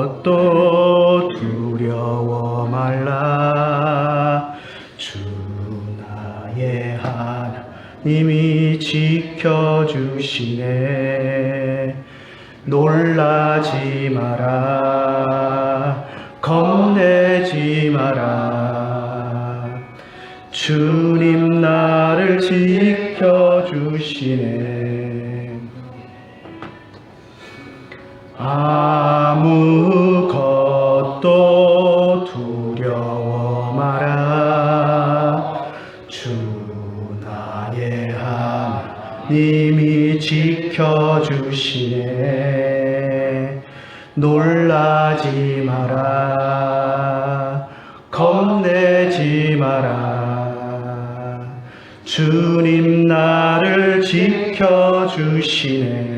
아무것도 두려워 말라. 주 나의 하나님이 지켜주시네. 놀라지 마라. 겁내지 마라. 주님 나를 지켜주시네. 아무것도 두려워 마라. 주 나의 하나님이 지켜주시네. 놀라지 마라. 겁내지 마라. 주님 나를 지켜주시네.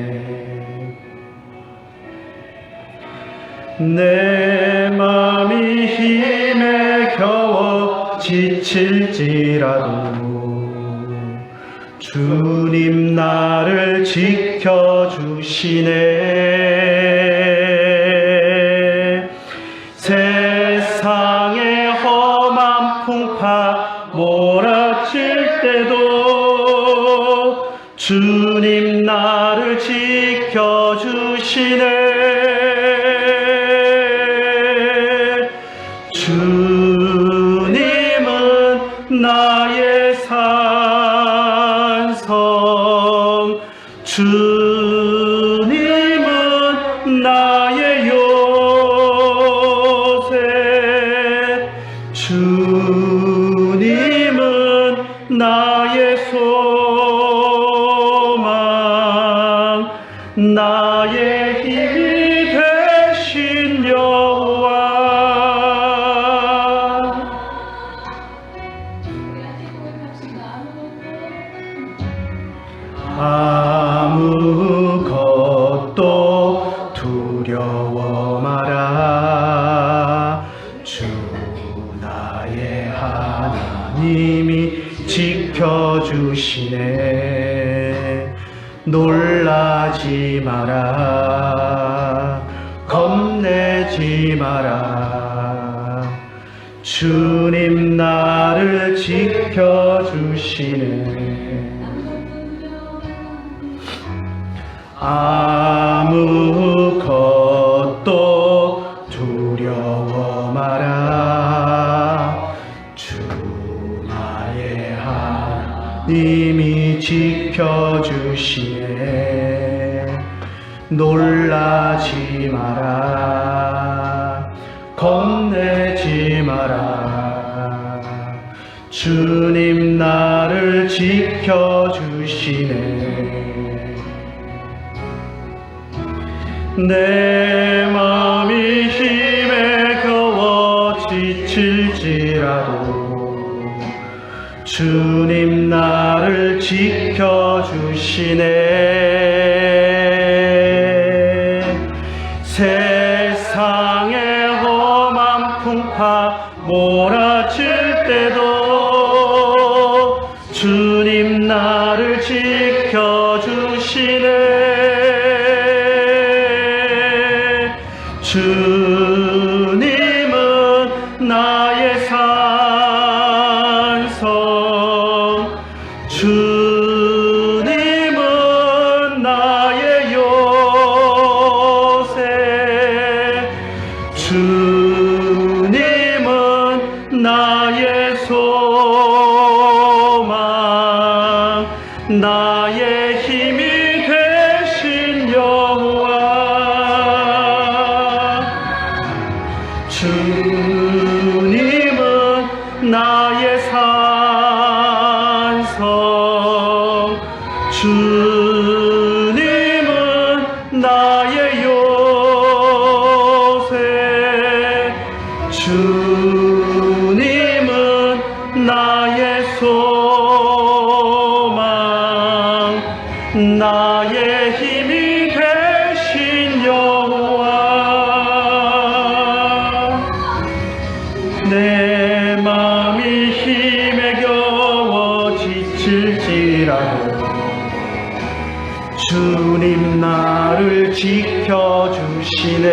내 맘이 힘에 겨워 지칠지라도 주님 나를 지켜주시네. 세상의 험한 풍파 몰아칠 때도 주님 나를 지켜주시네. 주님은 나의 산성, 주님은 나의 요새, 주님은 나의 소망, 나의 힘이 되신 여호와. 아무것도 두려워 마라. 주 나의 하나님이 지켜주시네. 놀라지 마라. 겁내지 마라. 주님 나를 지켜주시네. 아무것도 두려워 마라. 주 나의 하나님이 지켜주시네. 놀라지 마라. 겁내지 마라. 주님 나를 지켜주시네. 내 맘이 힘에 겨워 지칠지라도 주님 나를 지켜주시네. 세상의 험한 풍파 몰아칠 때도 주님 나를 지켜주시네. 주님은 나의 산성, 주님은 나의 요새, 주님은 나의 소망, 나의 힘이 되신 여호와. 주님은 나의 산성, 주님은 나의 요새, 주님은 나의 소망, 나의 힘이 되신 여호와. 내 맘이 힘에 겨워 지칠지라도 주님 나를 지켜주시네.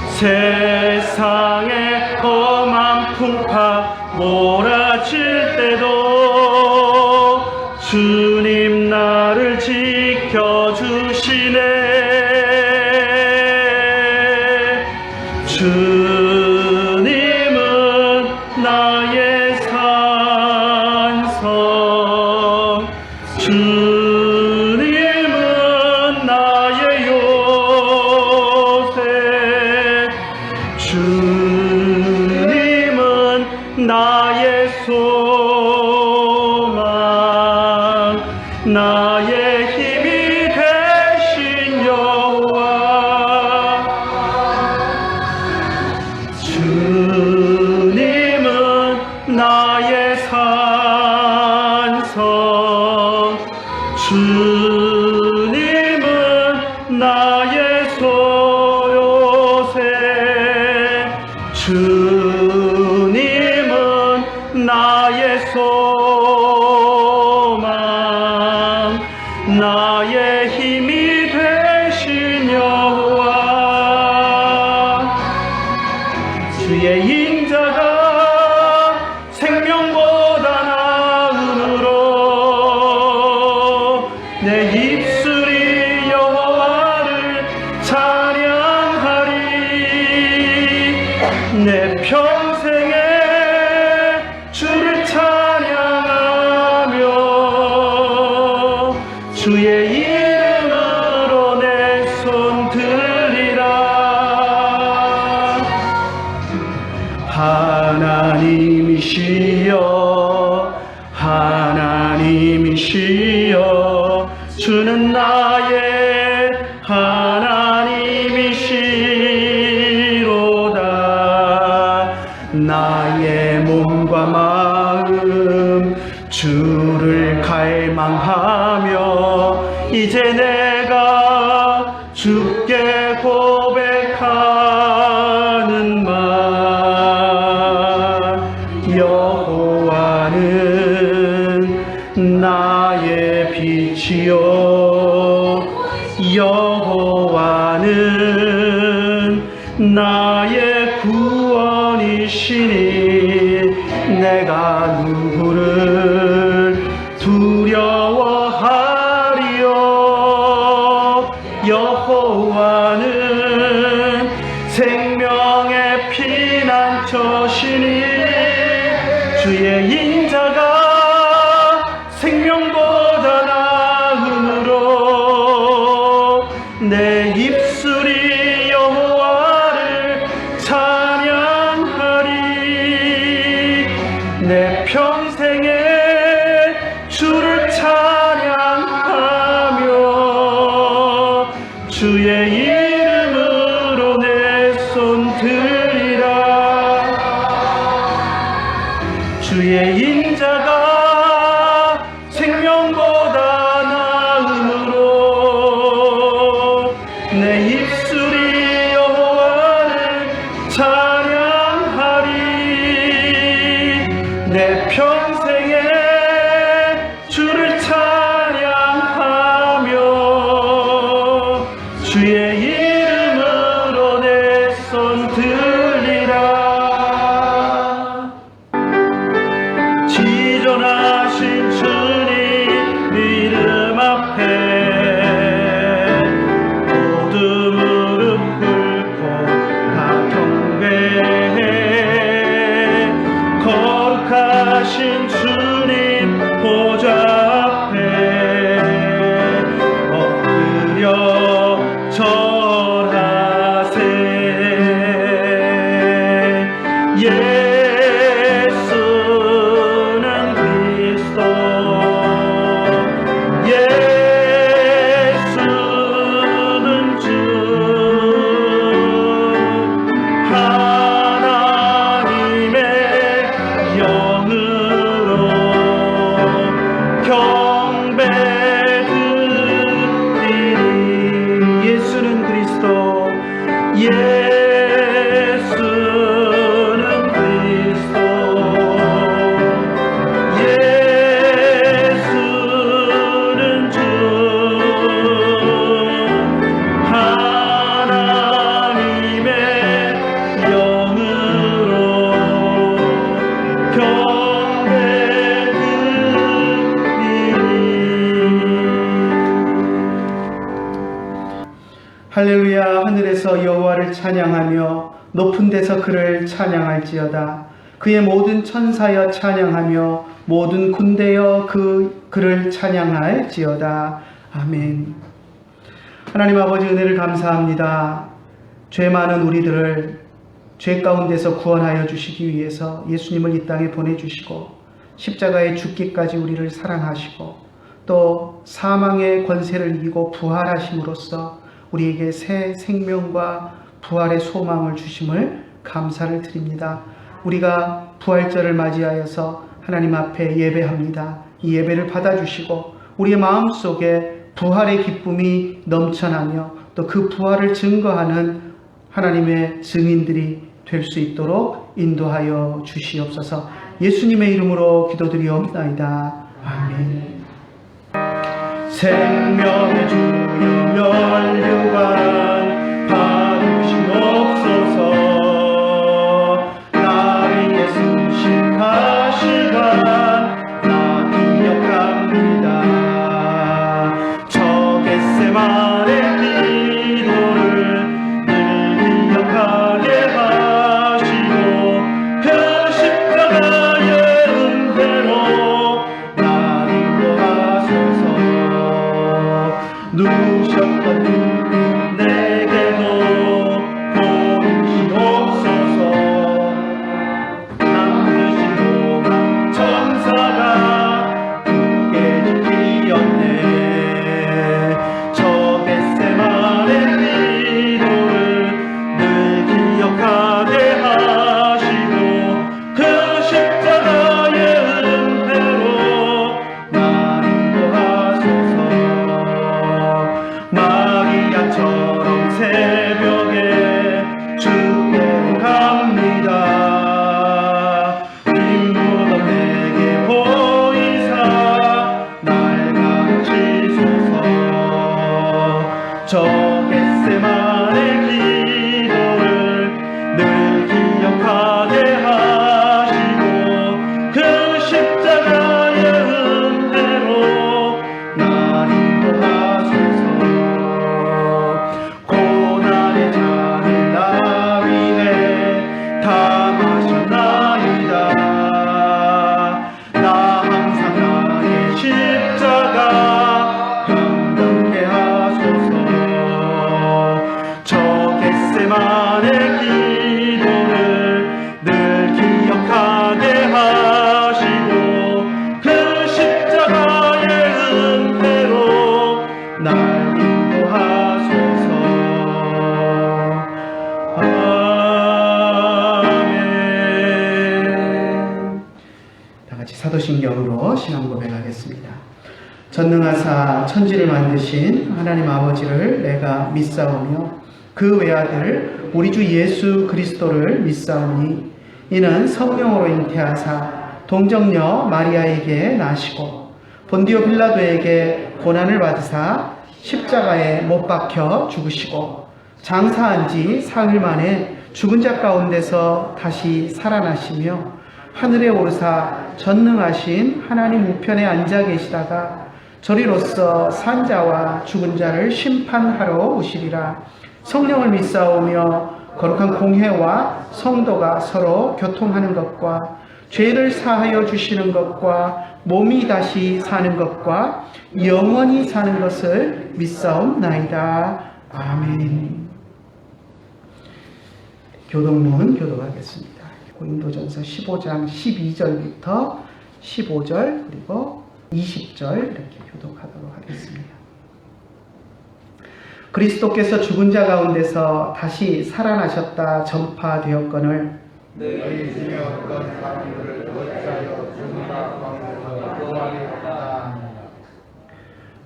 세상의 험한 풍파 몰아칠 때도 주님 나를 지켜주시네. 주님은 나의 산성, 주님은 나의 요새, 주님은 나의 소망, 나의 힘이 되신 여호와. 주님은 나의 산성, 주님은 나의 소요새, 주님은 나의 소망, 나의 힘이 되신 여호와. 주의 인자가 생명보다 나음으로 내 입술이 여호와를 찬양하리. 내 평생에 주를 찬양하며 주의 이름으로 내 손 들리라. 하나님이시여, 하나님이시여, 주는 나의 하나님이시로다. 나의 몸과 마음 주를 갈망하며 이제 내가 주께 고백하는 말. 여호와는 나의 빛이요, 여호와는 나의 구원이시니 내가 누구를 두려워하리요. 여호와는 생명의 피난처시니 주의 인자가 생명보다 나음으로 내 입술이 여호와를 찬양하리. 내 평생에 주를 찬양하며 주의 이름으로 내 손 들리라. 주의 인자가 생명보다 나음으로 내 입술이 여호와를 찬양하리. 내 평생에 주를 찬양하며 주의 이름으로 내 손 들리라. 지존하신 주님 이름 앞에 모두 무릎 꿇고 다 경배해. 거룩하신 주님 보좌 앞에 엎드려 절하세. 예수는 그리스도, 예수는 주, 하나님의 영으로 경배드리니. 예수는 그리스도, 예수는 그리스도, 예수는 여호와를 찬양하며 높은 데서 그를 찬양할지어다. 그의 모든 천사여 찬양하며 모든 군대여 그를 찬양할지어다. 아멘. 하나님 아버지, 은혜를 감사합니다. 죄 많은 우리들을 죄 가운데서 구원하여 주시기 위해서 예수님을 이 땅에 보내주시고 십자가에 죽기까지 우리를 사랑하시고 또 사망의 권세를 이기고 부활하심으로써 우리에게 새 생명과 부활의 소망을 주심을 감사를 드립니다. 우리가 부활절을 맞이하여서 하나님 앞에 예배합니다. 이 예배를 받아주시고 우리의 마음속에 부활의 기쁨이 넘쳐나며 또 그 부활을 증거하는 하나님의 증인들이 될 수 있도록 인도하여 주시옵소서. 예수님의 이름으로 기도드리옵나이다. 아멘. 생명의 주여 면류관 받으시옵소서. 나를 예수신 가시간 나 기억합니다. 저 겟세마네 기도를 늘 기억하게 하시고 그 십자가의 은혜로 나를 인도하소서. 누우셨던 내게도 보이시옵소서. 남으신 로마 천사가 굳게 지키었네. 저 겟세마네 기도를 늘 기억하게 하시고 그 십자가의 은혜로 나를 인도하소서. 마리아처럼 새벽에 주께로 갑니다. 빈무덤 내게 보이사 날 가르치소서. 저 겟세마네 기도를 늘 기억하게 하시고 그 십자가의 은혜로 날 인도하소서. 고난의 잔을 나 위해 다 마셨나이다. 나 항상 나의 십자가 감당케 하소서. 저 겟세마네 기도를 늘 기억하게 하시고 그 십자가의 은혜로 날 인도하소서. 아멘. 다 같이 사도신경으로 신앙 고백하겠습니다. 전능하사 천지를 만드신 하나님 아버지를 내가 믿사오며 그 외아들 우리 주 예수 그리스도를 믿사오니 이는 성령으로 잉태하사 동정녀 마리아에게 나시고 본디오 빌라도에게 고난을 받으사 십자가에 못 박혀 죽으시고 장사한 지 사흘 만에 죽은 자 가운데서 다시 살아나시며 하늘에 오르사 전능하신 하나님 우편에 앉아 계시다가 저리로서 산자와 죽은 자를 심판하러 오시리라. 성령을 믿사오며 거룩한 공회와 성도가 서로 교통하는 것과 죄를 사하여 주시는 것과 몸이 다시 사는 것과 영원히 사는 것을 믿사옵나이다. 아멘. 교동문 교독하겠습니다. 고린도전서 15장 12절부터 15절 그리고 20절 이렇게 교독하도록 하겠습니다. 그리스도께서 죽은 자 가운데서 다시 살아나셨다 전파되었거늘 너희 중에 어떤 사람들을 어찌하여 죽은 자 가운데서 부활하였다.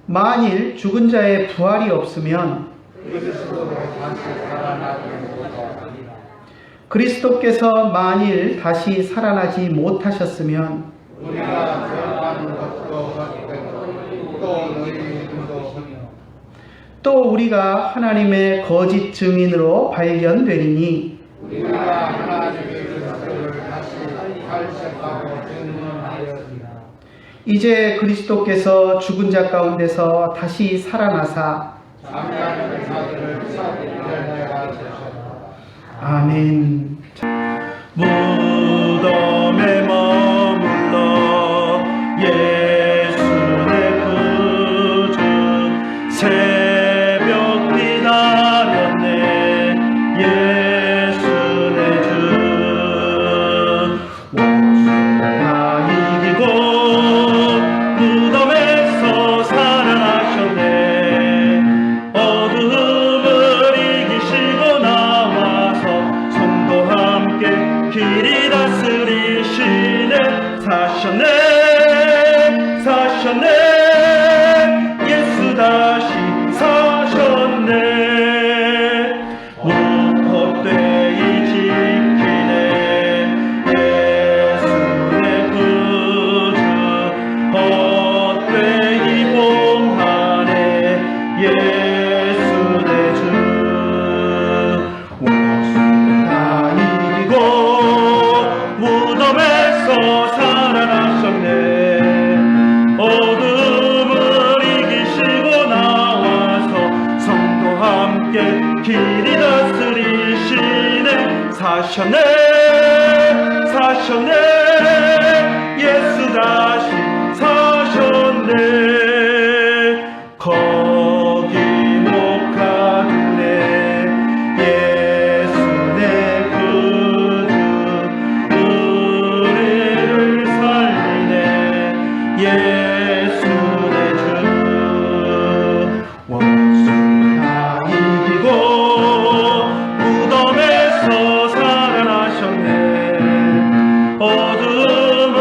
만일 죽은 자의 부활이 없으면 그리스도로 다시 살아나지 못하리라. 그리스도께서 만일 다시 살아나지 못하셨으면 우리가 전하는 것도 헛되고 또 너희 믿음도 헛되고 또 우리가 하나님의 거짓 증인으로 발견되리니 우리가 하나님의 그리스도를 다시 발견하고 증언하였으나 이제 그리스도께서 죽은 자 가운데서 다시 살아나사 잠자는 자들을 일어나게 하소서. 아멘. 무덤에 머물러 예수 내 구주 새벽 기다렸네 예수 내 주 원수가 이기고 무덤에서 살아나셨네 어둠을 이기시고 나와서 성도와 함께 길이 다스리시네 사셨네 사셨네 예수 다시 사셨네 헛되이 지키네 예수 내 구주 헛되이 봉하네 예수 내 주 원수가 이기고 무덤에서 살아나셨네 어둠을 이기시고 나와서 성도와 함께 길이 다스리시네 사셨네 사셨네 예수 다시 사셨네 거기 목하네 예수 내 구주 우리를 살리네 예수 내 주 원수가 이기고 무덤에서 살아나셨네 어둠을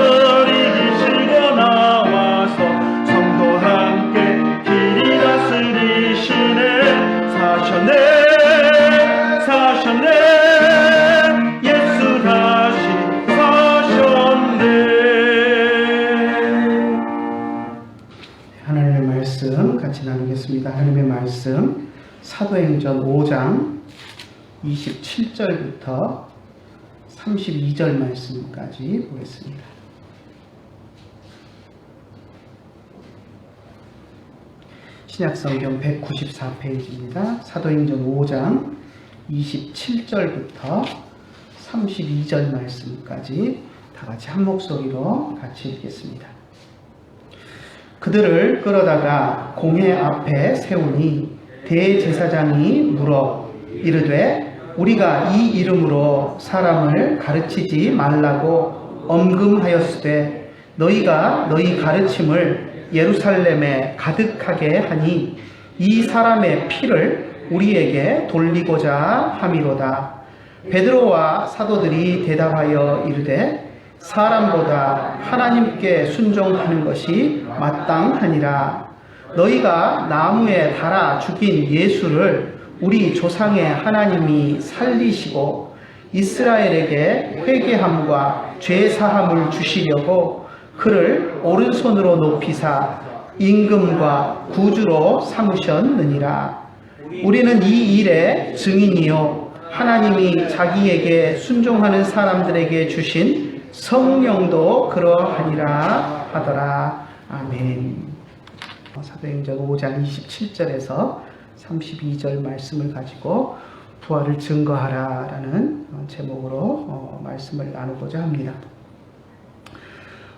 이기시고 나와서 성도와 함께 길이 다스리시네 사셨네 사셨네 예수 다시 사셨네 하나님의 말씀 같이 나누겠습니다. 하나님의 말씀 사도행전 5장 27절부터 32절 말씀까지 보겠습니다. 신약성경 194페이지입니다. 사도행전 5장 27절부터 32절 말씀까지 다 같이 한 목소리로 같이 읽겠습니다. 그들을 끌어다가 공회 앞에 세우니 대제사장이 물어 이르되 우리가 이 이름으로 사람을 가르치지 말라고 엄금하였으되 너희가 너희 가르침을 예루살렘에 가득하게 하니 이 사람의 피를 우리에게 돌리고자 함이로다. 베드로와 사도들이 대답하여 이르되 사람보다 하나님께 순종하는 것이 마땅하니라. 너희가 나무에 달아 죽인 예수를 우리 조상의 하나님이 살리시고 이스라엘에게 회개함과 죄사함을 주시려고 그를 오른손으로 높이사 임금과 구주로 삼으셨느니라. 우리는 이 일의 증인이요 하나님이 자기에게 순종하는 사람들에게 주신 성령도 그러하니라 하더라. 아멘. 사도행전 5장 27절에서 32절 말씀을 가지고 부활을 증거하라 라는 제목으로 말씀을 나누고자 합니다.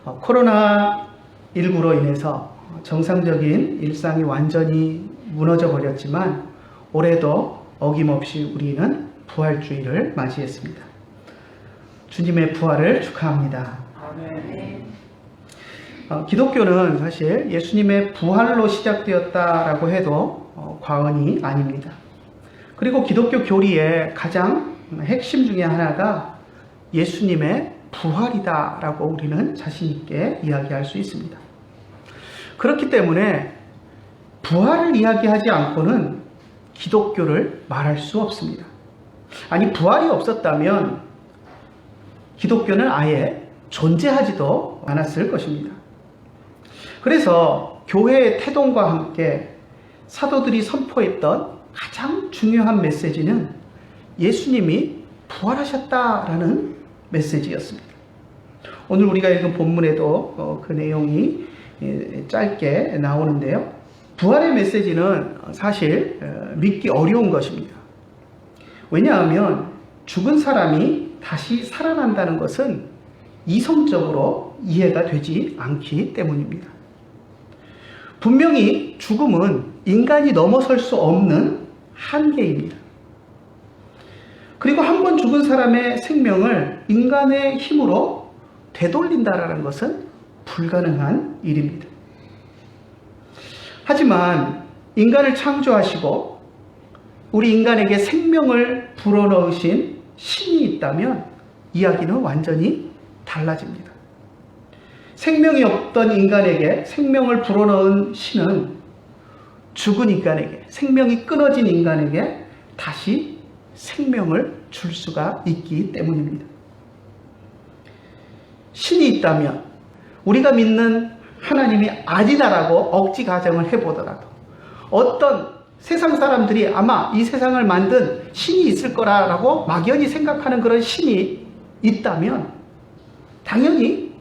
코로나19로 인해서 정상적인 일상이 완전히 무너져 버렸지만 올해도 어김없이 우리는 부활주의를 맞이했습니다. 주님의 부활을 축하합니다. 기독교는 사실 예수님의 부활로 시작되었다라고 해도 과언이 아닙니다. 그리고 기독교 교리의 가장 핵심 중에 하나가 예수님의 부활이다라고 우리는 자신 있게 이야기할 수 있습니다. 그렇기 때문에 부활을 이야기하지 않고는 기독교를 말할 수 없습니다. 아니, 부활이 없었다면 기독교는 아예 존재하지도 않았을 것입니다. 그래서 교회의 태동과 함께 사도들이 선포했던 가장 중요한 메시지는 예수님이 부활하셨다라는 메시지였습니다. 오늘 우리가 읽은 본문에도 그 내용이 짧게 나오는데요. 부활의 메시지는 사실 믿기 어려운 것입니다. 왜냐하면 죽은 사람이 다시 살아난다는 것은 이성적으로 이해가 되지 않기 때문입니다. 분명히 죽음은 인간이 넘어설 수 없는 한계입니다. 그리고 한 번 죽은 사람의 생명을 인간의 힘으로 되돌린다라는 것은 불가능한 일입니다. 하지만 인간을 창조하시고 우리 인간에게 생명을 불어넣으신 신이 있다면 이야기는 완전히 달라집니다. 생명이 없던 인간에게 생명을 불어넣은 신은 죽은 인간에게, 생명이 끊어진 인간에게 다시 생명을 줄 수가 있기 때문입니다. 신이 있다면 우리가 믿는 하나님이 아니다라고 억지 가정을 해보더라도 어떤 세상 사람들이 아마 이 세상을 만든 신이 있을 거라고 막연히 생각하는 그런 신이 있다면 당연히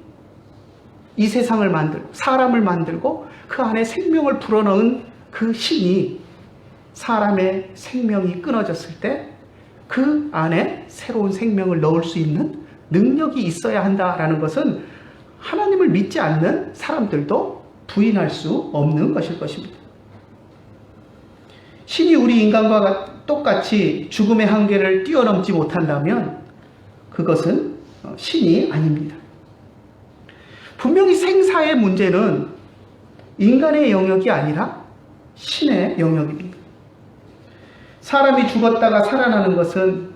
이 세상을 만들고 사람을 만들고 그 안에 생명을 불어넣은 그 신이 사람의 생명이 끊어졌을 때 그 안에 새로운 생명을 넣을 수 있는 능력이 있어야 한다라는 것은 하나님을 믿지 않는 사람들도 부인할 수 없는 것일 것입니다. 신이 우리 인간과 똑같이 죽음의 한계를 뛰어넘지 못한다면 그것은 신이 아닙니다. 분명히 생사의 문제는 인간의 영역이 아니라 신의 영역입니다. 사람이 죽었다가 살아나는 것은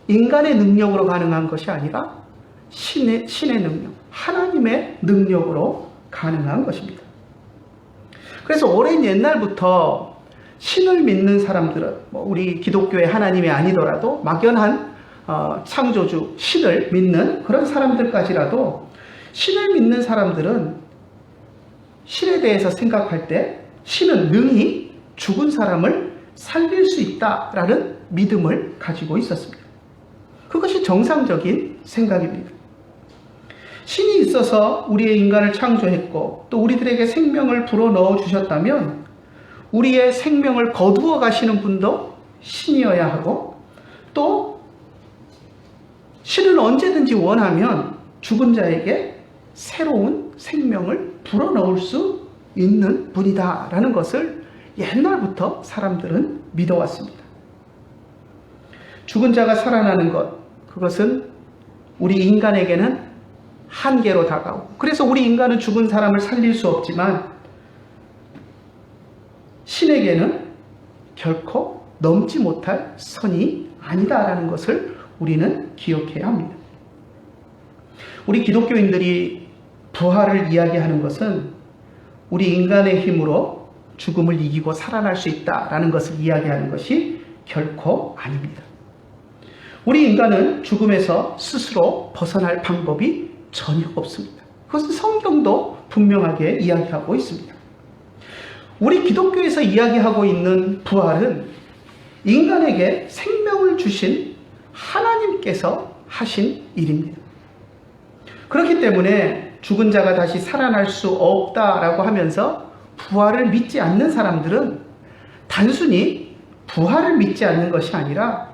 인간의 능력으로 가능한 것이 아니라 신의 능력, 하나님의 능력으로 가능한 것입니다. 그래서 오랜 옛날부터 신을 믿는 사람들은 우리 기독교의 하나님이 아니더라도 막연한 창조주 신을 믿는 그런 사람들까지라도 신을 믿는 사람들은 신에 대해서 생각할 때 신은 능히 죽은 사람을 살릴 수 있다라는 믿음을 가지고 있었습니다. 그것이 정상적인 생각입니다. 신이 있어서 우리의 인간을 창조했고 또 우리들에게 생명을 불어넣어 주셨다면 우리의 생명을 거두어 가시는 분도 신이어야 하고 또 신은 언제든지 원하면 죽은 자에게 새로운 생명을 불어넣을 수 있는 분이다라는 것을 옛날부터 사람들은 믿어왔습니다. 죽은 자가 살아나는 것, 그것은 우리 인간에게는 한계로 다가오고 그래서 우리 인간은 죽은 사람을 살릴 수 없지만 신에게는 결코 넘지 못할 선이 아니다라는 것을 우리는 기억해야 합니다. 우리 기독교인들이 부활을 이야기하는 것은 우리 인간의 힘으로 죽음을 이기고 살아날 수 있다라는 것을 이야기하는 것이 결코 아닙니다. 우리 인간은 죽음에서 스스로 벗어날 방법이 전혀 없습니다. 그것은 성경도 분명하게 이야기하고 있습니다. 우리 기독교에서 이야기하고 있는 부활은 인간에게 생명을 주신 하나님께서 하신 일입니다. 그렇기 때문에 죽은 자가 다시 살아날 수 없다라고 하면서 부활을 믿지 않는 사람들은 단순히 부활을 믿지 않는 것이 아니라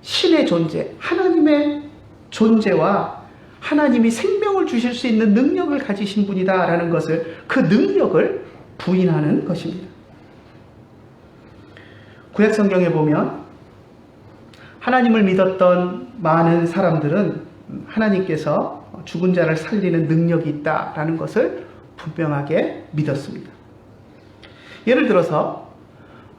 신의 존재, 하나님의 존재와 하나님이 생명을 주실 수 있는 능력을 가지신 분이다라는 것을, 그 능력을 부인하는 것입니다. 구약 성경에 보면 하나님을 믿었던 많은 사람들은 하나님께서 죽은 자를 살리는 능력이 있다라는 것을 분명하게 믿었습니다. 예를 들어서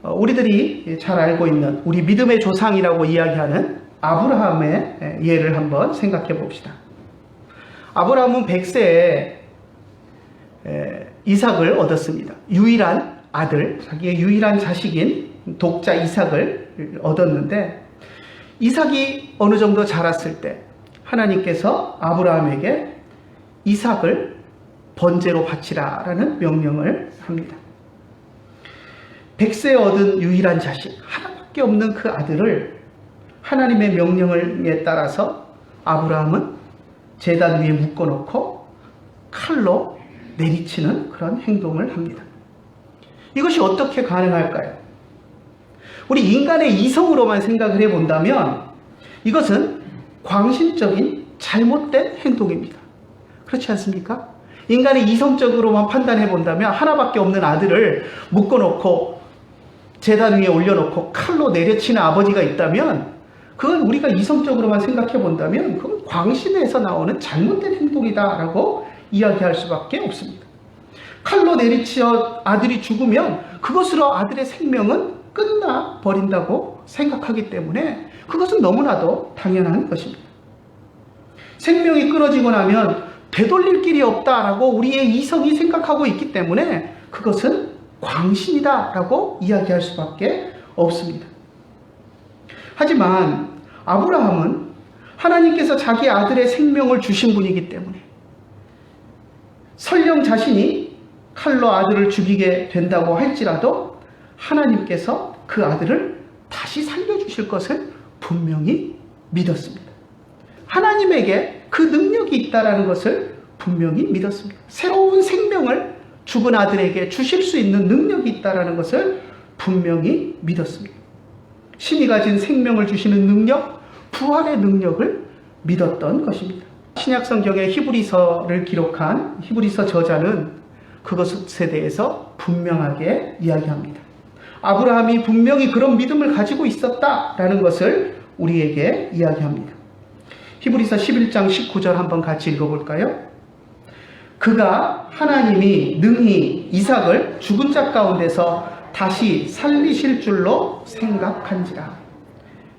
우리들이 잘 알고 있는 우리 믿음의 조상이라고 이야기하는 아브라함의 예를 한번 생각해 봅시다. 아브라함은 100세에 이삭을 얻었습니다. 유일한 아들, 자기의 유일한 자식인 독자 이삭을 얻었는데 이삭이 어느 정도 자랐을 때 하나님께서 아브라함에게 이삭을 번제로 바치라라는 명령을 합니다. 100세에 얻은 유일한 자식, 하나밖에 없는 그 아들을 하나님의 명령에 따라서 아브라함은 제단 위에 묶어놓고 칼로 내리치는 그런 행동을 합니다. 이것이 어떻게 가능할까요? 우리 인간의 이성으로만 생각을 해본다면 이것은 광신적인 잘못된 행동입니다. 그렇지 않습니까? 인간이 이성적으로만 판단해 본다면 하나밖에 없는 아들을 묶어놓고 제단 위에 올려놓고 칼로 내려치는 아버지가 있다면 그건 우리가 이성적으로만 생각해 본다면 그건 광신에서 나오는 잘못된 행동이다라고 이야기할 수밖에 없습니다. 칼로 내리치어 아들이 죽으면 그것으로 아들의 생명은 끝나버린다고 생각하기 때문에 그것은 너무나도 당연한 것입니다. 생명이 끊어지고 나면 되돌릴 길이 없다라고 우리의 이성이 생각하고 있기 때문에 그것은 광신이다라고 이야기할 수밖에 없습니다. 하지만 아브라함은 하나님께서 자기 아들의 생명을 주신 분이기 때문에 설령 자신이 칼로 아들을 죽이게 된다고 할지라도 하나님께서 그 아들을 다시 살려주실 것을 분명히 믿었습니다. 하나님에게 그 능력이 있다는 것을 분명히 믿었습니다. 새로운 생명을 죽은 아들에게 주실 수 있는 능력이 있다는 것을 분명히 믿었습니다. 신이 가진 생명을 주시는 능력, 부활의 능력을 믿었던 것입니다. 신약성경의 히브리서를 기록한 히브리서 저자는 그것에 대해서 분명하게 이야기합니다. 아브라함이 분명히 그런 믿음을 가지고 있었다라는 것을 우리에게 이야기합니다. 히브리서 11장 19절 한번 같이 읽어볼까요? 그가 하나님이 능히 이삭을 죽은 자 가운데서 다시 살리실 줄로 생각한지라.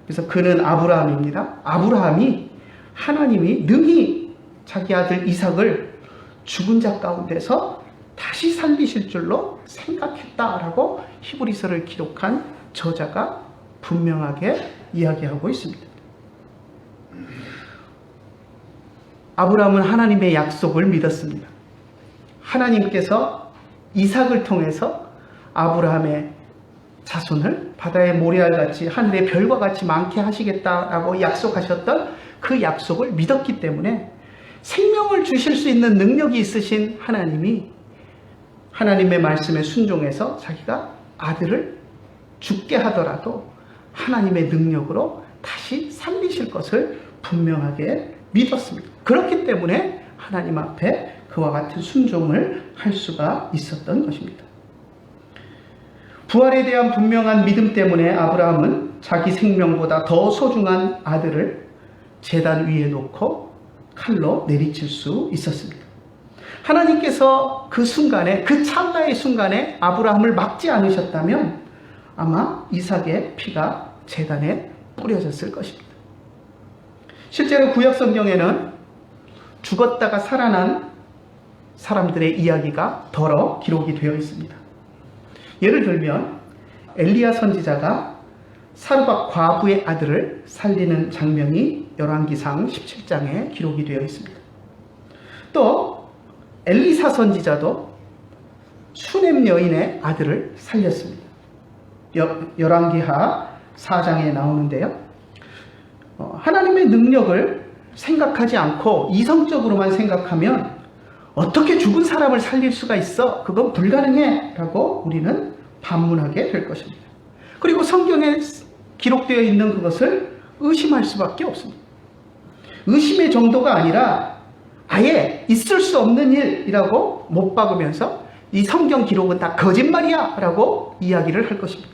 그래서 그는 아브라함입니다. 아브라함이 하나님이 능히 자기 아들 이삭을 죽은 자 가운데서 다시 살리실 줄로 생각했다라고 히브리서를 기록한 저자가 분명하게 이야기하고 있습니다. 아브라함은 하나님의 약속을 믿었습니다. 하나님께서 이삭을 통해서 아브라함의 자손을 바다의 모래알같이 하늘의 별과 같이 많게 하시겠다라고 약속하셨던 그 약속을 믿었기 때문에 생명을 주실 수 있는 능력이 있으신 하나님이 하나님의 말씀에 순종해서 자기가 아들을 죽게 하더라도 하나님의 능력으로 다시 살리실 것을 분명하게 믿었습니다. 그렇기 때문에 하나님 앞에 그와 같은 순종을 할 수가 있었던 것입니다. 부활에 대한 분명한 믿음 때문에 아브라함은 자기 생명보다 더 소중한 아들을 제단 위에 놓고 칼로 내리칠 수 있었습니다. 하나님께서 그 순간에, 그 찰나의 순간에 아브라함을 막지 않으셨다면 아마 이삭의 피가 제단에 뿌려졌을 것입니다. 실제로 구약 성경에는 죽었다가 살아난 사람들의 이야기가 더러 기록이 되어 있습니다. 예를 들면 엘리야 선지자가 사르밧 과부의 아들을 살리는 장면이 열왕기상 17장에 기록이 되어 있습니다. 또 엘리사 선지자도 수넴 여인의 아들을 살렸습니다. 열왕기하 4장에 나오는데요. 하나님의 능력을 생각하지 않고 이성적으로만 생각하면 어떻게 죽은 사람을 살릴 수가 있어? 그건 불가능해! 라고 우리는 반문하게 될 것입니다. 그리고 성경에 기록되어 있는 그것을 의심할 수밖에 없습니다. 의심의 정도가 아니라 아예 있을 수 없는 일이라고 못 박으면서 이 성경 기록은 다 거짓말이야! 라고 이야기를 할 것입니다.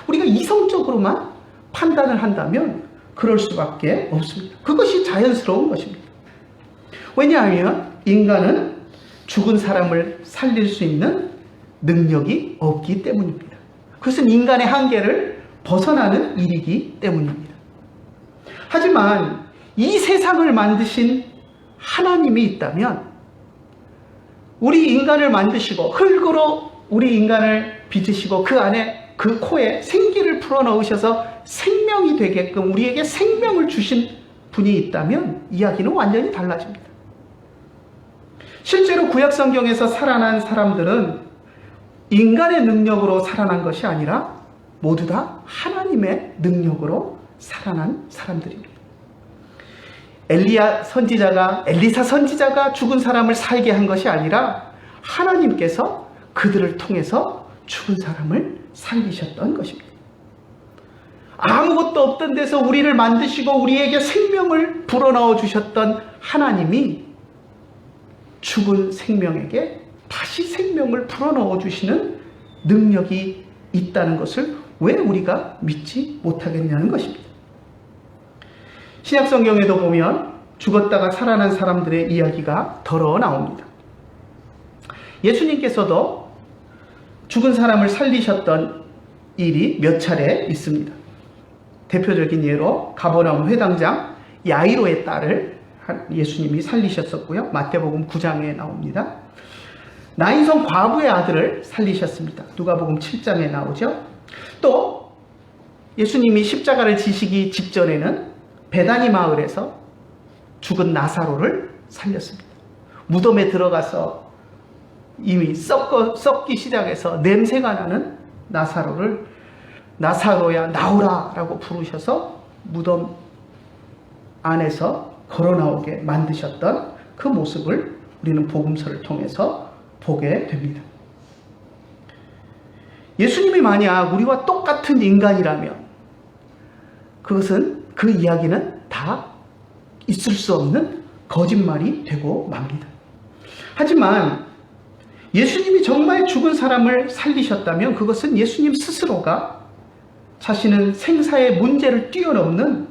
우리가 이성적으로만 판단을 한다면 그럴 수밖에 없습니다. 그것이 자연스러운 것입니다. 왜냐하면 인간은 죽은 사람을 살릴 수 있는 능력이 없기 때문입니다. 그것은 인간의 한계를 벗어나는 일이기 때문입니다. 하지만 이 세상을 만드신 하나님이 있다면 우리 인간을 만드시고 흙으로 우리 인간을 빚으시고 그 안에 그 코에 생기를 풀어넣으셔서 생명이 되게끔 우리에게 생명을 주신 분이 있다면 이야기는 완전히 달라집니다. 실제로 구약 성경에서 살아난 사람들은 인간의 능력으로 살아난 것이 아니라 모두 다 하나님의 능력으로 살아난 사람들입니다. 엘리사 선지자가 죽은 사람을 살게 한 것이 아니라 하나님께서 그들을 통해서 죽은 사람을 살리셨던 것입니다. 아무것도 없던 데서 우리를 만드시고 우리에게 생명을 불어넣어 주셨던 하나님이 죽은 생명에게 다시 생명을 불어넣어 주시는 능력이 있다는 것을 왜 우리가 믿지 못하겠냐는 것입니다. 신약 성경에도 보면 죽었다가 살아난 사람들의 이야기가 덜어 나옵니다. 예수님께서도 죽은 사람을 살리셨던 일이 몇 차례 있습니다. 대표적인 예로 가버나움 회당장 야이로의 딸을 예수님이 살리셨었고요. 마태복음 9장에 나옵니다. 나인성 과부의 아들을 살리셨습니다. 누가복음 7장에 나오죠. 또 예수님이 십자가를 지시기 직전에는 베다니 마을에서 죽은 나사로를 살렸습니다. 무덤에 들어가서 이미 썩기 시작해서 냄새가 나는 나사로를 나사로야 나오라 라고 부르셔서 무덤 안에서 걸어 나오게 만드셨던 그 모습을 우리는 복음서를 통해서 보게 됩니다. 예수님이 만약 우리와 똑같은 인간이라면 그것은 그 이야기는 다 있을 수 없는 거짓말이 되고 맙니다. 하지만 예수님이 정말 죽은 사람을 살리셨다면 그것은 예수님 스스로가 자신은 생사의 문제를 뛰어넘는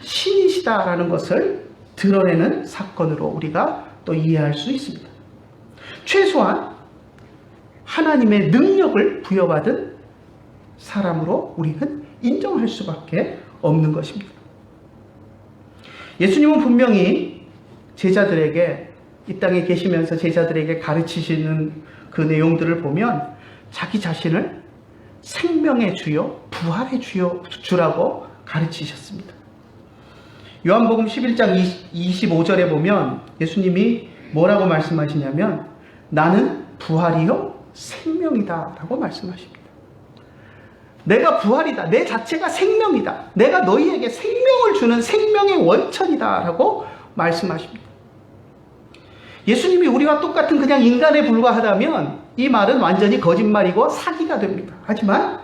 신이시다라는 것을 드러내는 사건으로 우리가 또 이해할 수 있습니다. 최소한 하나님의 능력을 부여받은 사람으로 우리는 인정할 수밖에 없는 것입니다. 예수님은 분명히 제자들에게 이 땅에 계시면서 제자들에게 가르치시는 그 내용들을 보면 자기 자신을 생명의 주요, 부활의 주라고 가르치셨습니다. 요한복음 11장 25절에 보면 예수님이 뭐라고 말씀하시냐면 나는 부활이요 생명이다 라고 말씀하십니다. 내가 부활이다. 내 자체가 생명이다. 내가 너희에게 생명을 주는 생명의 원천이다 라고 말씀하십니다. 예수님이 우리와 똑같은 그냥 인간에 불과하다면 이 말은 완전히 거짓말이고 사기가 됩니다. 하지만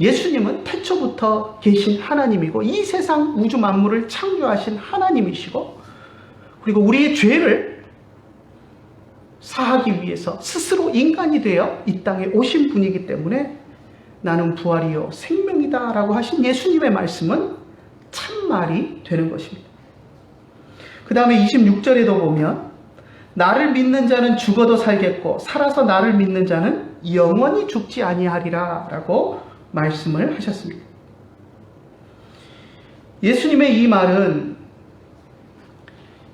예수님은 태초부터 계신 하나님이고 이 세상 우주 만물을 창조하신 하나님이시고 그리고 우리의 죄를 사하기 위해서 스스로 인간이 되어 이 땅에 오신 분이기 때문에 나는 부활이요 생명이다 라고 하신 예수님의 말씀은 참말이 되는 것입니다. 그 다음에 26절에도 보면 나를 믿는 자는 죽어도 살겠고 살아서 나를 믿는 자는 영원히 죽지 아니하리라 라고 말씀을 하셨습니다. 예수님의 이 말은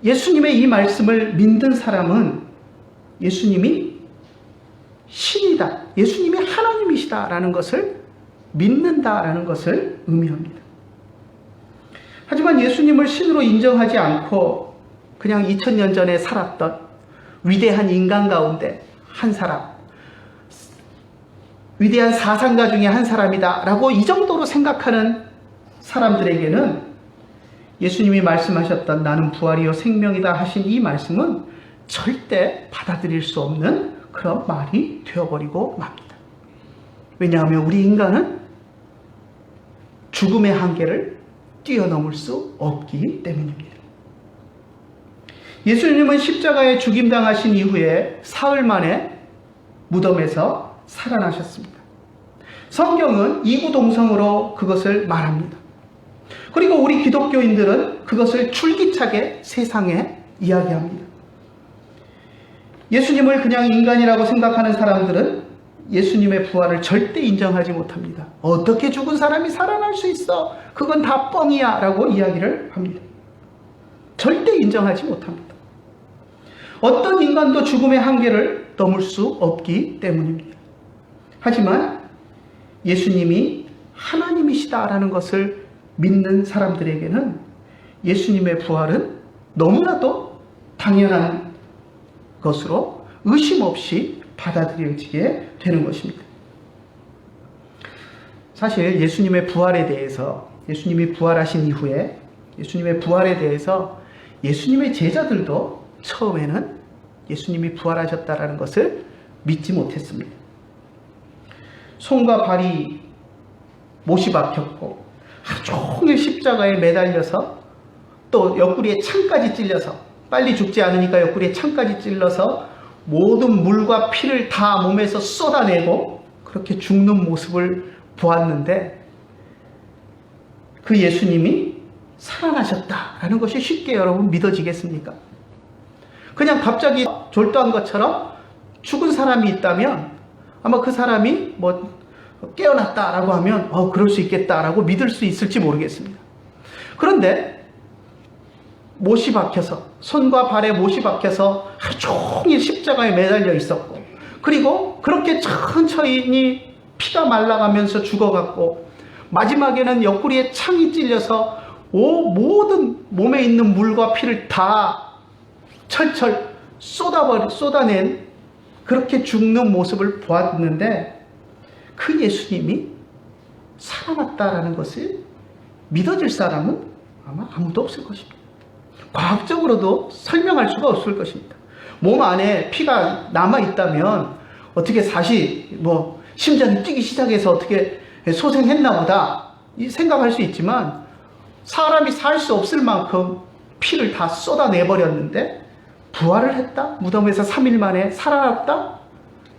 예수님의 이 말씀을 믿는 사람은 예수님이 신이다. 예수님이 하나님이시다 라는 것을 믿는다라는 것을 의미합니다. 하지만 예수님을 신으로 인정하지 않고 그냥 2000년 전에 살았던 위대한 인간 가운데 한 사람, 위대한 사상가 중에 한 사람이다 라고 이 정도로 생각하는 사람들에게는 예수님이 말씀하셨던 나는 부활이요 생명이다 하신 이 말씀은 절대 받아들일 수 없는 그런 말이 되어버리고 맙니다. 왜냐하면 우리 인간은 죽음의 한계를 뛰어넘을 수 없기 때문입니다. 예수님은 십자가에 죽임당하신 이후에 사흘 만에 무덤에서 살아나셨습니다. 성경은 이구동성으로 그것을 말합니다. 그리고 우리 기독교인들은 그것을 줄기차게 세상에 이야기합니다. 예수님을 그냥 인간이라고 생각하는 사람들은 예수님의 부활을 절대 인정하지 못합니다. 어떻게 죽은 사람이 살아날 수 있어? 그건 다 뻥이야 라고 이야기를 합니다. 절대 인정하지 못합니다. 어떤 인간도 죽음의 한계를 넘을 수 없기 때문입니다. 하지만 예수님이 하나님이시다라는 것을 믿는 사람들에게는 예수님의 부활은 너무나도 당연한 것으로 의심 없이 받아들여지게 되는 것입니다. 사실 예수님의 부활에 대해서 예수님이 부활하신 이후에 예수님의 부활에 대해서 예수님의 제자들도 처음에는 예수님이 부활하셨다라는 것을 믿지 못했습니다. 손과 발이 못이 박혔고 하루 종일 십자가에 매달려서 또 옆구리에 창까지 찔려서 빨리 죽지 않으니까 옆구리에 창까지 찔러서 모든 물과 피를 다 몸에서 쏟아내고 그렇게 죽는 모습을 보았는데 그 예수님이 살아나셨다라는 것이 쉽게 여러분 믿어지겠습니까? 그냥 갑자기 졸도한 것처럼 죽은 사람이 있다면 아마 그 사람이 뭐 깨어났다라고 하면 그럴 수 있겠다라고 믿을 수 있을지 모르겠습니다. 그런데 못이 박혀서 손과 발에 못이 박혀서 하루 종일 십자가에 매달려 있었고 그리고 그렇게 천천히 피가 말라가면서 죽어갔고 마지막에는 옆구리에 창이 찔려서 모든 몸에 있는 물과 피를 다 철철 쏟아낸 그렇게 죽는 모습을 보았는데 그 예수님이 살아났다라는 것을 믿어질 사람은 아마 아무도 없을 것입니다. 과학적으로도 설명할 수가 없을 것입니다. 몸 안에 피가 남아있다면 어떻게 다시 심장이 뛰기 시작해서 어떻게 소생했나 보다 생각할 수 있지만 사람이 살 수 없을 만큼 피를 다 쏟아내버렸는데 부활을 했다? 무덤에서 3일 만에 살아났다?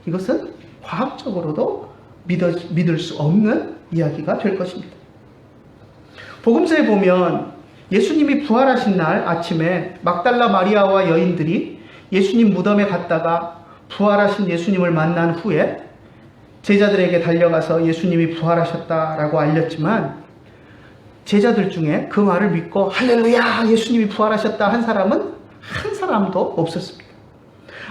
이것은 과학적으로도 믿을 수 없는 이야기가 될 것입니다. 복음서에 보면 예수님이 부활하신 날 아침에 막달라 마리아와 여인들이 예수님 무덤에 갔다가 부활하신 예수님을 만난 후에 제자들에게 달려가서 예수님이 부활하셨다라고 알렸지만 제자들 중에 그 말을 믿고 할렐루야 예수님이 부활하셨다 한 사람은 한 사람도 없었습니다.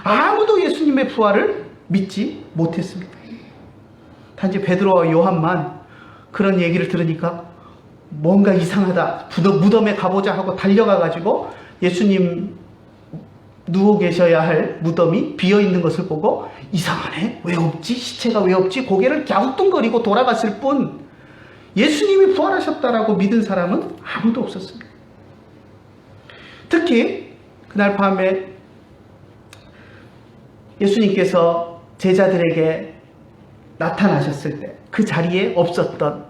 아무도 예수님의 부활을 믿지 못했습니다. 단지 베드로와 요한만 그런 얘기를 들으니까 뭔가 이상하다. 무덤에 가보자 하고 달려가가지고 예수님 누워 계셔야 할 무덤이 비어있는 것을 보고 이상하네? 왜 없지? 시체가 왜 없지? 고개를 갸우뚱거리고 돌아갔을 뿐 예수님이 부활하셨다라고 믿은 사람은 아무도 없었습니다. 특히 그날 밤에 예수님께서 제자들에게 나타나셨을 때 그 자리에 없었던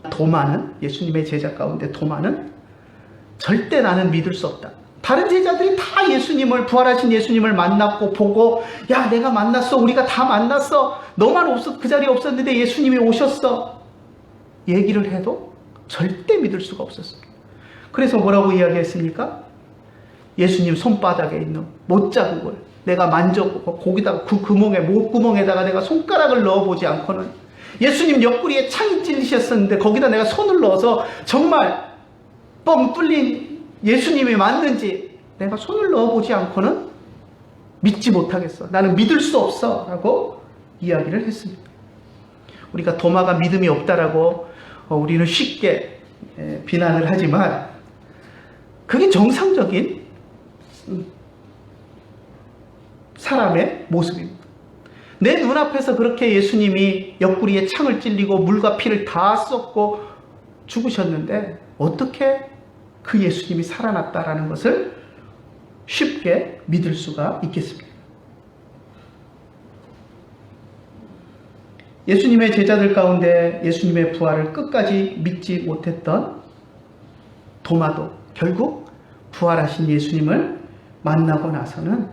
도마는 예수님의 제자 가운데 도마는 절대 나는 믿을 수 없다. 다른 제자들이 다 예수님을 부활하신 예수님을 만났고 보고 야 내가 만났어 우리가 다 만났어 너만 그 자리에 없었는데 예수님이 오셨어 얘기를 해도 절대 믿을 수가 없었습니다. 그래서 뭐라고 이야기했습니까? 예수님 손바닥에 있는 못자국을 내가 만져보고 거기다가 그 구멍에 목구멍에다가 내가 손가락을 넣어보지 않고는 예수님 옆구리에 창이 찔리셨었는데 거기다 내가 손을 넣어서 정말 뻥 뚫린 예수님이 맞는지 내가 손을 넣어보지 않고는 믿지 못하겠어. 나는 믿을 수 없어 라고 이야기를 했습니다. 우리가 도마가 믿음이 없다라고 우리는 쉽게 비난을 하지만 그게 정상적인 사람의 모습입니다. 내 눈앞에서 그렇게 예수님이 옆구리에 창을 찔리고 물과 피를 다 쏟고 죽으셨는데 어떻게 그 예수님이 살아났다라는 것을 쉽게 믿을 수가 있겠습니다. 예수님의 제자들 가운데 예수님의 부활을 끝까지 믿지 못했던 도마도 결국 부활하신 예수님을 만나고 나서는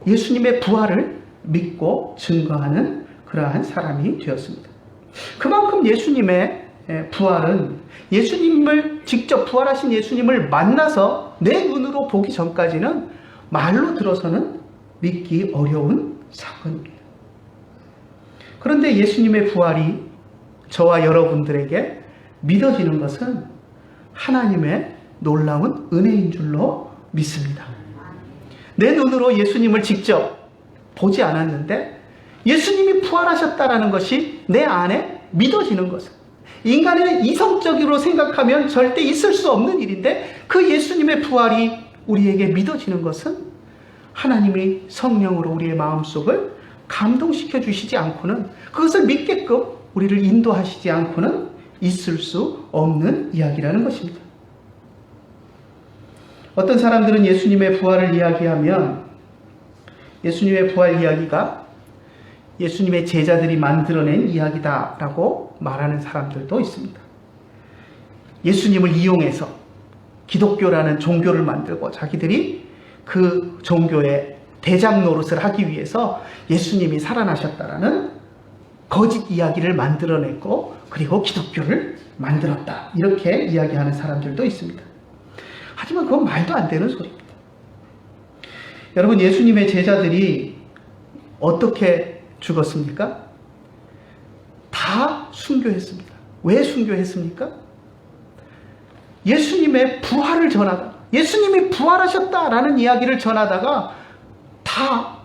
예수님의 부활을 믿고 증거하는 그러한 사람이 되었습니다. 그만큼 예수님의 부활은 예수님을 직접 부활하신 예수님을 만나서 내 눈으로 보기 전까지는 말로 들어서는 믿기 어려운 사건입니다. 그런데 예수님의 부활이 저와 여러분들에게 믿어지는 것은 하나님의 놀라운 은혜인 줄로 믿습니다. 내 눈으로 예수님을 직접 보지 않았는데 예수님이 부활하셨다라는 것이 내 안에 믿어지는 것은 인간의 이성적으로 생각하면 절대 있을 수 없는 일인데 그 예수님의 부활이 우리에게 믿어지는 것은 하나님이 성령으로 우리의 마음속을 감동시켜 주시지 않고는 그것을 믿게끔 우리를 인도하시지 않고는 있을 수 없는 이야기라는 것입니다. 어떤 사람들은 예수님의 부활을 이야기하면 예수님의 부활 이야기가 예수님의 제자들이 만들어낸 이야기다라고 말하는 사람들도 있습니다. 예수님을 이용해서 기독교라는 종교를 만들고 자기들이 그 종교의 대장 노릇을 하기 위해서 예수님이 살아나셨다라는 거짓 이야기를 만들어냈고 그리고 기독교를 만들었다. 이렇게 이야기하는 사람들도 있습니다. 하지만 그건 말도 안 되는 소리입니다. 여러분, 예수님의 제자들이 어떻게 죽었습니까? 다 순교했습니다. 왜 순교했습니까? 예수님의 부활을 전하다가, 예수님이 부활하셨다라는 이야기를 전하다가 다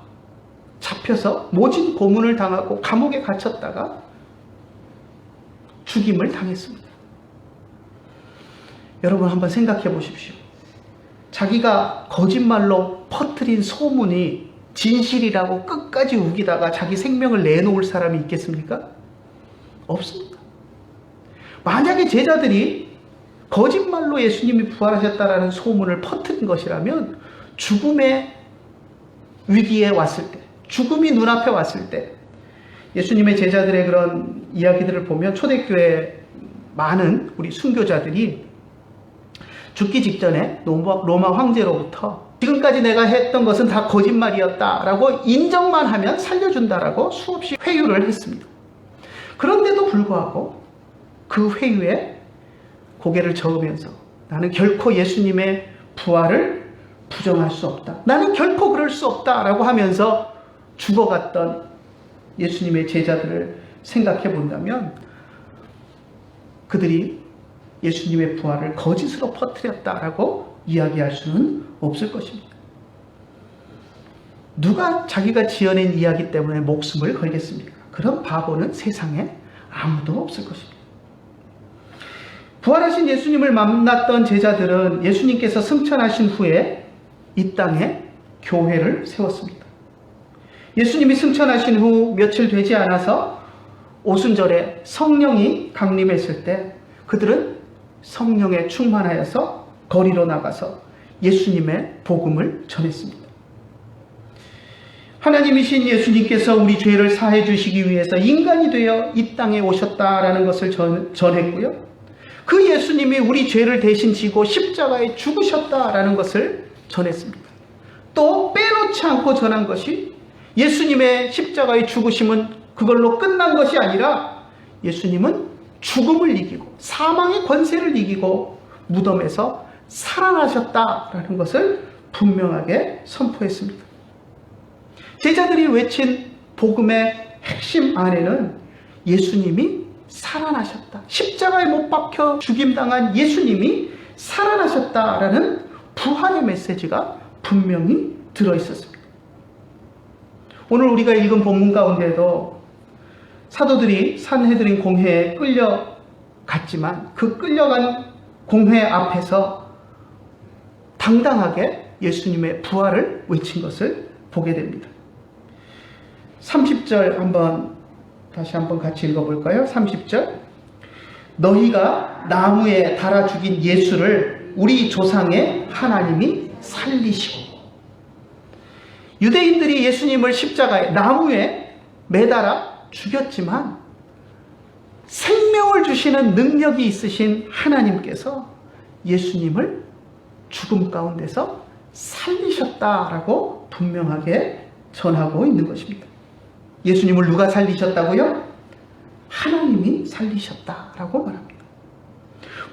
잡혀서 모진 고문을 당하고 감옥에 갇혔다가 죽임을 당했습니다. 여러분, 한번 생각해 보십시오. 자기가 거짓말로 퍼뜨린 소문이 진실이라고 끝까지 우기다가 자기 생명을 내놓을 사람이 있겠습니까? 없습니다. 만약에 제자들이 거짓말로 예수님이 부활하셨다라는 소문을 퍼뜨린 것이라면 죽음의 위기에 왔을 때, 죽음이 눈앞에 왔을 때 예수님의 제자들의 그런 이야기들을 보면 초대교회 많은 우리 순교자들이 죽기 직전에 로마 황제로부터 지금까지 내가 했던 것은 다 거짓말이었다라고 인정만 하면 살려준다라고 수없이 회유를 했습니다. 그런데도 불구하고 그 회유에 고개를 저으면서 나는 결코 예수님의 부활을 부정할 수 없다. 나는 결코 그럴 수 없다라고 하면서 죽어갔던 예수님의 제자들을 생각해 본다면 그들이 예수님의 부활을 거짓으로 퍼뜨렸다라고 이야기할 수는 없을 것입니다. 누가 자기가 지어낸 이야기 때문에 목숨을 걸겠습니까? 그런 바보는 세상에 아무도 없을 것입니다. 부활하신 예수님을 만났던 제자들은 예수님께서 승천하신 후에 이 땅에 교회를 세웠습니다. 예수님이 승천하신 후 며칠 되지 않아서 오순절에 성령이 강림했을 때 그들은 성령에 충만하여서 거리로 나가서 예수님의 복음을 전했습니다. 하나님이신 예수님께서 우리 죄를 사해 주시기 위해서 인간이 되어 이 땅에 오셨다라는 것을 전했고요. 그 예수님이 우리 죄를 대신 지고 십자가에 죽으셨다라는 것을 전했습니다. 또 빼놓지 않고 전한 것이 예수님의 십자가의 죽으심은 그걸로 끝난 것이 아니라 예수님은 죽음을 이기고 사망의 권세를 이기고 무덤에서 살아나셨다라는 것을 분명하게 선포했습니다. 제자들이 외친 복음의 핵심 안에는 예수님이 살아나셨다. 십자가에 못 박혀 죽임당한 예수님이 살아나셨다라는 부활의 메시지가 분명히 들어있었습니다. 오늘 우리가 읽은 본문 가운데도 사도들이 산헤드린 공회에 끌려갔지만 그 끌려간 공회 앞에서 당당하게 예수님의 부활을 외친 것을 보게 됩니다. 30절 다시 한번 같이 읽어볼까요? 30절. 너희가 나무에 달아 죽인 예수를 우리 조상의 하나님이 살리시고. 유대인들이 예수님을 십자가에 나무에 매달아 죽였지만 생명을 주시는 능력이 있으신 하나님께서 예수님을 죽음 가운데서 살리셨다라고 분명하게 전하고 있는 것입니다. 예수님을 누가 살리셨다고요? 하나님이 살리셨다라고 말합니다.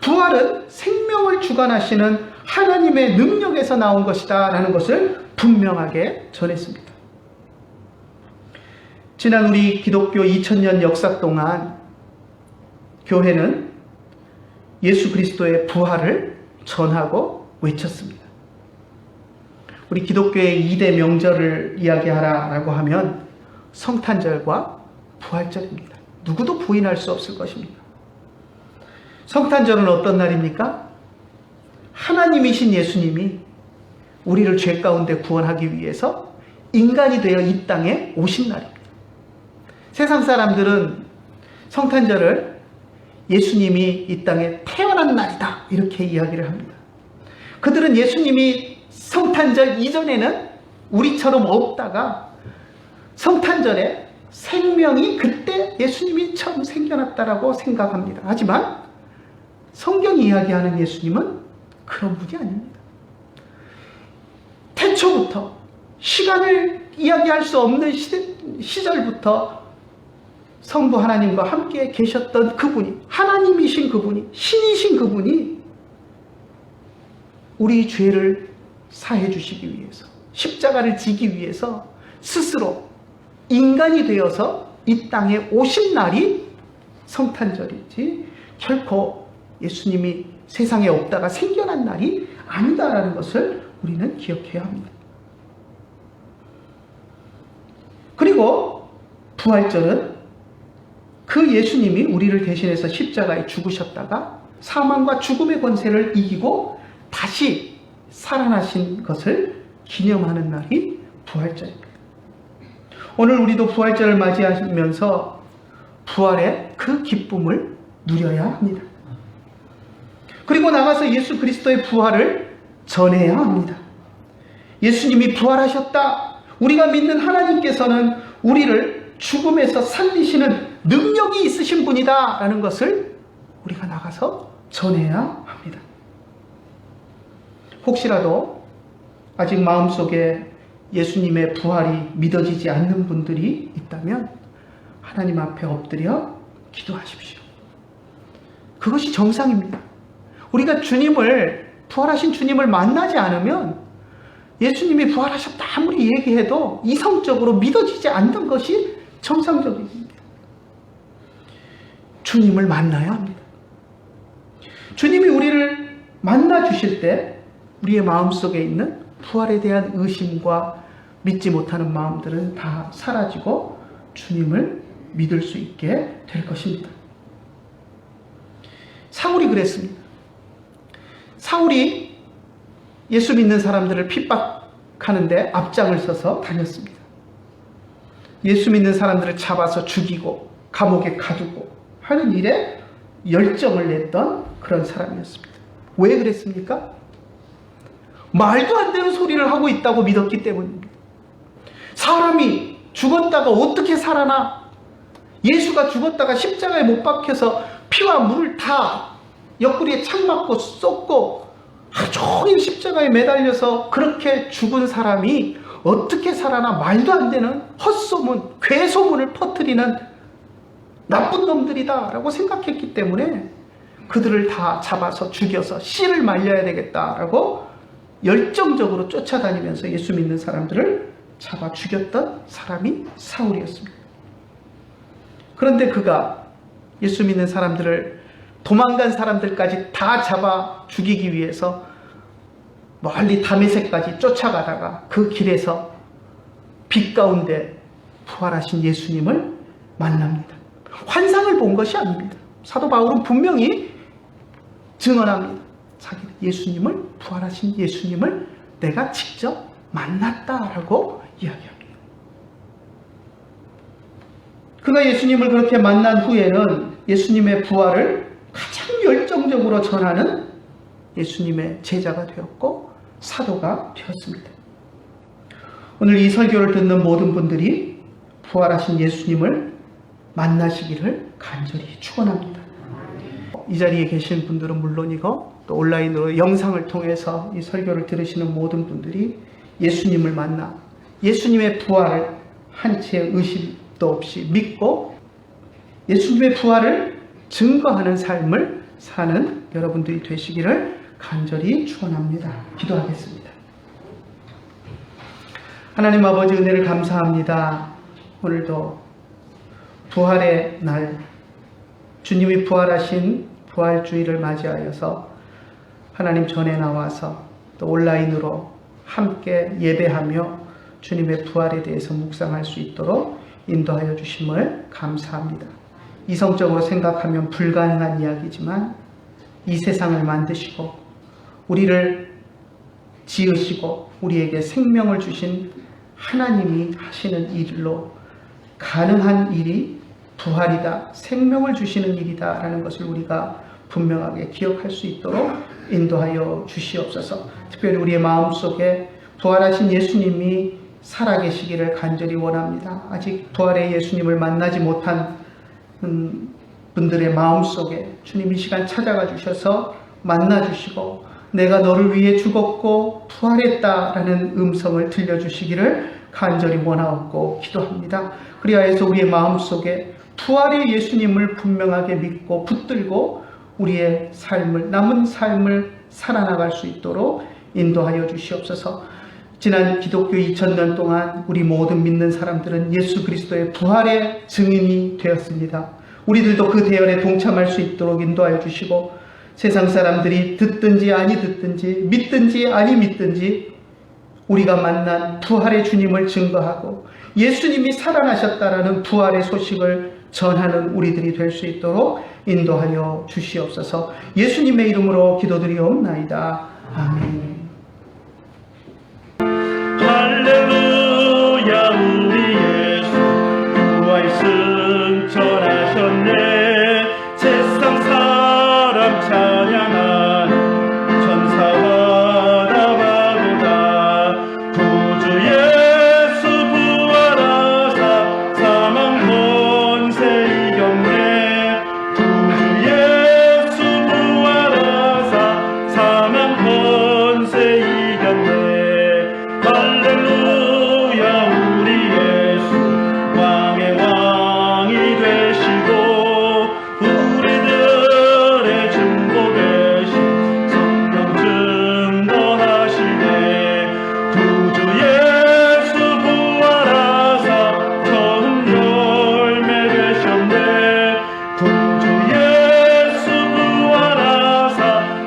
부활은 생명을 주관하시는 하나님의 능력에서 나온 것이다 라는 것을 분명하게 전했습니다. 지난 우리 기독교 2000년 역사 동안 교회는 예수 그리스도의 부활을 전하고 외쳤습니다. 우리 기독교의 2대 명절을 이야기하라라고 하면 성탄절과 부활절입니다. 누구도 부인할 수 없을 것입니다. 성탄절은 어떤 날입니까? 하나님이신 예수님이 우리를 죄 가운데 구원하기 위해서 인간이 되어 이 땅에 오신 날입니다. 세상 사람들은 성탄절을 예수님이 이 땅에 태어난 날이다 이렇게 이야기를 합니다. 그들은 예수님이 성탄절 이전에는 우리처럼 없다가 성탄절에 생명이 그때 예수님이 처음 생겨났다라고 생각합니다. 하지만 성경이 이야기하는 예수님은 그런 분이 아닙니다. 태초부터 시간을 이야기할 수 없는 시절부터 성부 하나님과 함께 계셨던 그분이, 하나님이신 그분이, 신이신 그분이 우리 죄를 사해 주시기 위해서, 십자가를 지기 위해서 스스로 인간이 되어서 이 땅에 오신 날이 성탄절이지, 결코 예수님이 세상에 없다가 생겨난 날이 아니다라는 것을 우리는 기억해야 합니다. 그리고 부활절은 그 예수님이 우리를 대신해서 십자가에 죽으셨다가 사망과 죽음의 권세를 이기고 다시 살아나신 것을 기념하는 날이 부활절입니다. 오늘 우리도 부활절을 맞이하면서 부활의 그 기쁨을 누려야 합니다. 그리고 나가서 예수 그리스도의 부활을 전해야 합니다. 예수님이 부활하셨다. 우리가 믿는 하나님께서는 우리를 죽음에서 살리시는 능력이 있으신 분이다 라는 것을 우리가 나가서 전해야 합니다. 혹시라도 아직 마음속에 예수님의 부활이 믿어지지 않는 분들이 있다면 하나님 앞에 엎드려 기도하십시오. 그것이 정상입니다. 우리가 부활하신 주님을 만나지 않으면 예수님이 부활하셨다 아무리 얘기해도 이성적으로 믿어지지 않는 것이 정상적입니다. 주님을 만나야 합니다. 주님이 우리를 만나 주실 때 우리의 마음속에 있는 부활에 대한 의심과 믿지 못하는 마음들은 다 사라지고 주님을 믿을 수 있게 될 것입니다. 사울이 그랬습니다. 사울이 예수 믿는 사람들을 핍박하는데 앞장을 서서 다녔습니다. 예수 믿는 사람들을 잡아서 죽이고 감옥에 가두고 하는 일에 열정을 냈던 그런 사람이었습니다. 왜 그랬습니까? 말도 안 되는 소리를 하고 있다고 믿었기 때문입니다. 사람이 죽었다가 어떻게 살아나? 예수가 죽었다가 십자가에 못 박혀서 피와 물을 다 옆구리에 착 맞고 쏟고 하루 종일 십자가에 매달려서 그렇게 죽은 사람이 어떻게 살아나? 말도 안 되는 헛소문, 괴소문을 퍼뜨리는 나쁜 놈들이다 라고 생각했기 때문에 그들을 다 잡아서 죽여서 씨를 말려야 되겠다라고 열정적으로 쫓아다니면서 예수 믿는 사람들을 잡아 죽였던 사람이 사울이었습니다. 그런데 그가 예수 믿는 사람들을, 도망간 사람들까지 다 잡아 죽이기 위해서 멀리 다메섹까지 쫓아가다가 그 길에서 빛 가운데 부활하신 예수님을 만납니다. 환상을 본 것이 아닙니다. 사도 바울은 분명히 증언합니다. 자기는 예수님을, 부활하신 예수님을 내가 직접 만났다라고 이야기합니다. 그가 예수님을 그렇게 만난 후에는 예수님의 부활을 가장 열정적으로 전하는 예수님의 제자가 되었고 사도가 되었습니다. 오늘 이 설교를 듣는 모든 분들이 부활하신 예수님을 만나시기를 간절히 축원합니다. 이 자리에 계신 분들은 물론이고 또 온라인으로 영상을 통해서 이 설교를 들으시는 모든 분들이 예수님을 만나 예수님의 부활을 한 채의 의심도 없이 믿고 예수님의 부활을 증거하는 삶을 사는 여러분들이 되시기를 간절히 축원합니다. 기도하겠습니다. 하나님 아버지, 은혜를 감사합니다. 오늘도 부활의 날, 주님이 부활하신 부활주의를 맞이하여서 하나님 전에 나와서 또 온라인으로 함께 예배하며 주님의 부활에 대해서 묵상할 수 있도록 인도하여 주심을 감사합니다. 이성적으로 생각하면 불가능한 이야기지만 이 세상을 만드시고 우리를 지으시고 우리에게 생명을 주신 하나님이 하시는 일로 가능한 일이 부활이다, 생명을 주시는 일이다 라는 것을 우리가 분명하게 기억할 수 있도록 인도하여 주시옵소서. 특별히 우리의 마음속에 부활하신 예수님이 살아계시기를 간절히 원합니다. 아직 부활의 예수님을 만나지 못한 분들의 마음속에 주님 이 시간 찾아가 주셔서 만나 주시고 내가 너를 위해 죽었고 부활했다라는 음성을 들려주시기를 간절히 원하옵고 기도합니다. 그리하여서 우리의 마음속에 부활의 예수님을 분명하게 믿고 붙들고 우리의 삶을, 남은 삶을 살아나갈 수 있도록 인도하여 주시옵소서. 지난 기독교 2000년 동안 우리 모든 믿는 사람들은 예수 그리스도의 부활의 증인이 되었습니다. 우리들도 그 대열에 동참할 수 있도록 인도하여 주시고 세상 사람들이 듣든지 아니 듣든지 믿든지 아니 믿든지 우리가 만난 부활의 주님을 증거하고 예수님이 살아나셨다라는 부활의 소식을 전하는 우리들이 될 수 있도록 인도하여 주시옵소서. 예수님의 이름으로 기도드리옵나이다. 아멘. 할렐루야 우리 예수 부활 승천하셨네. 세상 사람 찬양하는 천사와 나바보다 구주 예수 부활하사 사망 권세 이겼네. 구주 예수 부활하사 사망 권세 이겼네. 할렐루야 우리 예수 왕의 왕이 되시고 우리들의 증거 되신 성령 증거하시네. 구주 예수 부활하사 처음 열매 되셨네. 구주 예수 부활하사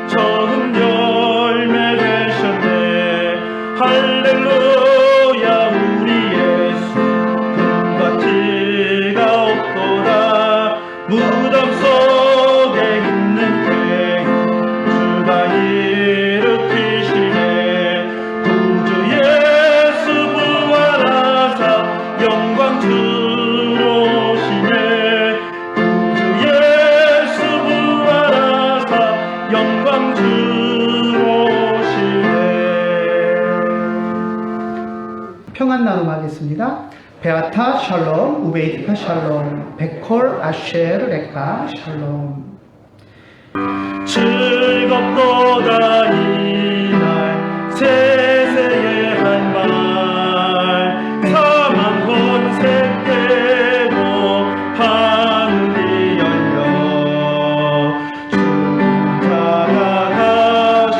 처음 열매 되셨네. 할렐루야 우리 예수 금과 티가 없도다. 무덤 속에 있는 죄 주가 일으키시네. 구주 예수 부활하사 영광 주로시네. 구주 예수 부활하사 영광 주로시네. 평안 나눔하겠습니다. 베아타 샬롬, 우베이티카 샬롬, 베콜 아쉐르 레카 샬롬. 즐겁도다 이날 세세의 한 말 사망 권세 깨고 하늘이 열려 주자가 다시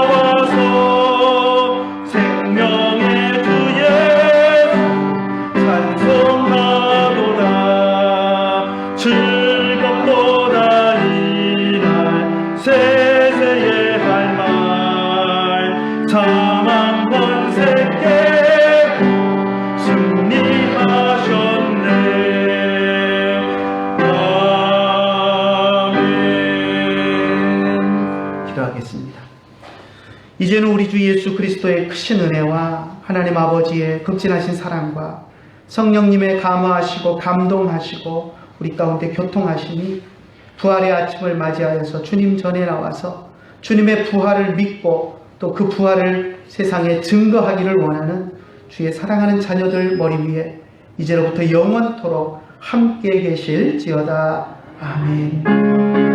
살아나와서 생명의 주 예수 찬송하도다. 즐겁도다 이날 세세의 할 말 사망 권세 깨고 승리하셨네. 아멘. 기도하겠습니다. 이제는 우리 주 예수 그리스도의 크신 은혜와 하나님 아버지의 극진하신 사랑과 성령님의 감화하시고 감동하시고 우리 가운데 교통하심이 부활의 아침을 맞이하여서 주님 전에 나와서 주님의 부활을 믿고 또 그 부활을 세상에 증거하기를 원하는 주의 사랑하는 자녀들 머리 위에 이제로부터 영원토록 함께 계실지어다. 아멘.